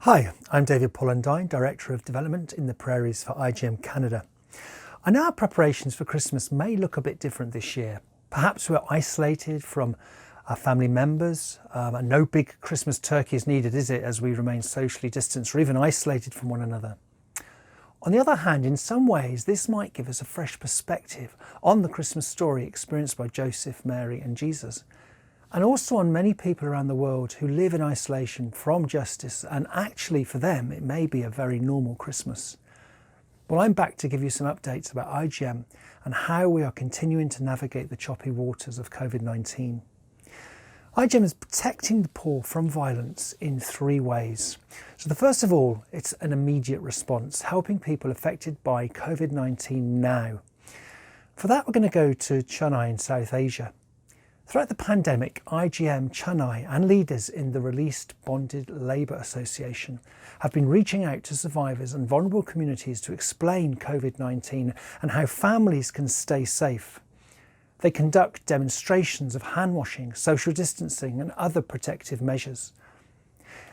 Hi, I'm David Pollandine, Director of Development in the Prairies for IJM Canada. I know our preparations for Christmas may look a bit different this year. Perhaps we're isolated from our family members, and no big Christmas turkey is needed, is it, as we remain socially distanced or even isolated from one another. On the other hand, in some ways, this might give us a fresh perspective on the Christmas story experienced by Joseph, Mary and Jesus, and also on many people around the world who live in isolation from justice, and actually for them it may be a very normal Christmas. Well, I'm back to give you some updates about IJM and how we are continuing to navigate the choppy waters of COVID-19. IJM is protecting the poor from violence in three ways. So the first of all, it's an immediate response, helping people affected by COVID-19 now. For that, we're going to go to Chennai in South Asia. Throughout the pandemic, IJM Chennai and leaders in the Released Bonded Labour Association have been reaching out to survivors and vulnerable communities to explain COVID-19 and how families can stay safe. They conduct demonstrations of hand washing, social distancing and other protective measures.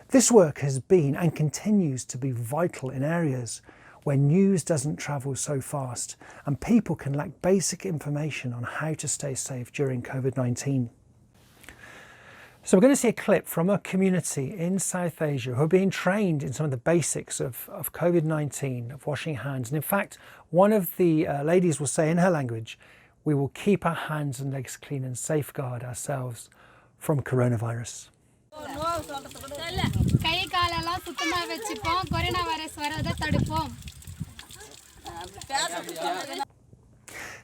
This work has been and continues to be vital in areas where news doesn't travel so fast and people can lack basic information on how to stay safe during COVID-19. So we're going to see a clip from a community in South Asia who are being trained in some of the basics of COVID-19, of washing hands. And in fact, one of the ladies will say in her language, "We will keep our hands and legs clean and safeguard ourselves from coronavirus."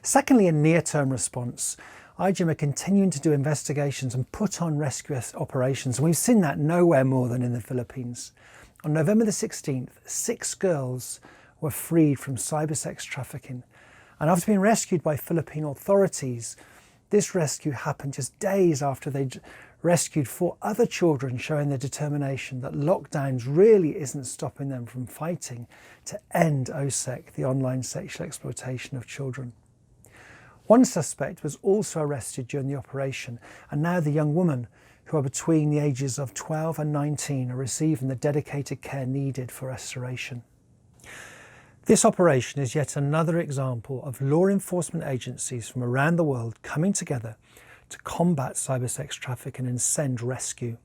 Secondly, a near-term response. IJM are continuing to do investigations and put on rescue operations, and we've seen that nowhere more than in the Philippines. On November the 16th, 6 girls were freed from cybersex trafficking, and after being rescued by Philippine authorities, this rescue happened just days after they'd rescued 4 other children, showing their determination that lockdowns really isn't stopping them from fighting to end OSEC, the online sexual exploitation of children. One suspect was also arrested during the operation, and now the young women, who are between the ages of 12 and 19, are receiving the dedicated care needed for restoration. This operation is yet another example of law enforcement agencies from around the world coming together to combat cybersex trafficking and send rescue.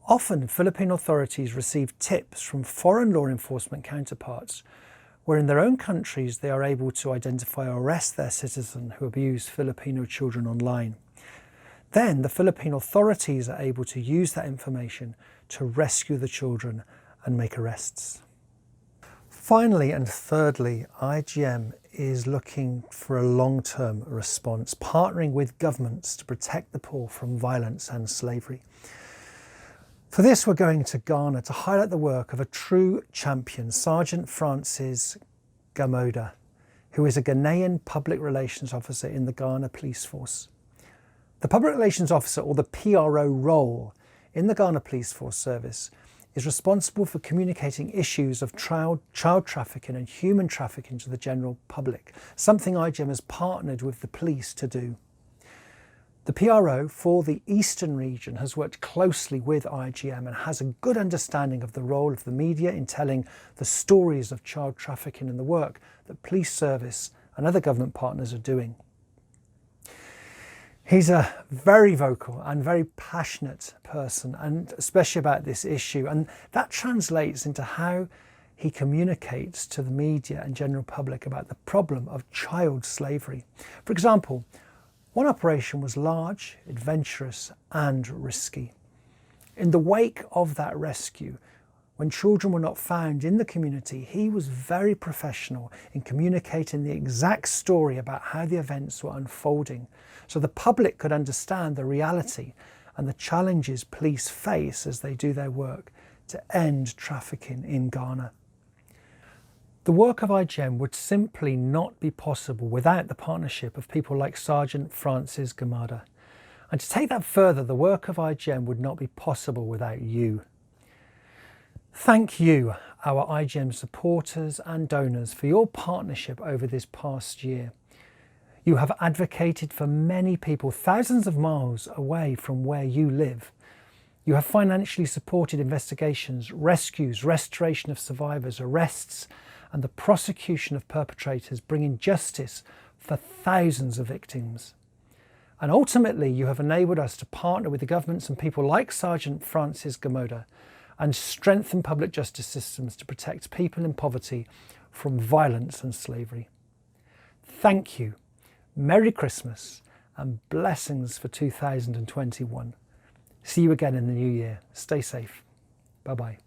Often, Philippine authorities receive tips from foreign law enforcement counterparts, where in their own countries they are able to identify or arrest their citizen who abused Filipino children online. Then the Philippine authorities are able to use that information to rescue the children and make arrests. Finally and thirdly, IJM is looking for a long-term response, partnering with governments to protect the poor from violence and slavery. For this, we're going to Ghana to highlight the work of a true champion, Seargent Francis Gomado, who is a Ghanaian Public Relations Officer in the Ghana Police Force. The Public Relations Officer, or the PRO role in the Ghana Police Force service, is responsible for communicating issues of child trafficking and human trafficking to the general public, something IJM has partnered with the police to do. The PRO for the Eastern region has worked closely with IJM and has a good understanding of the role of the media in telling the stories of child trafficking and the work that police service and other government partners are doing. He's a very vocal and very passionate person, and especially about this issue, and that translates into how he communicates to the media and general public about the problem of child slavery. For example, one operation was large, adventurous and risky. In the wake of that rescue, when children were not found in the community, he was very professional in communicating the exact story about how the events were unfolding, so the public could understand the reality and the challenges police face as they do their work to end trafficking in Ghana. The work of IJM would simply not be possible without the partnership of people like Seargent Francis Gomado. And to take that further, the work of IJM would not be possible without you. Thank you, our IJM supporters and donors, for your partnership over this past year. You have advocated for many people thousands of miles away from where you live. You have financially supported investigations, rescues, restoration of survivors, arrests, and the prosecution of perpetrators, bringing justice for thousands of victims. And ultimately, you have enabled us to partner with the governments and people like Seargent Francis Gomado and strengthen public justice systems to protect people in poverty from violence and slavery. Thank you. Merry Christmas and blessings for 2021. See you again in the new year. Stay safe. Bye-bye.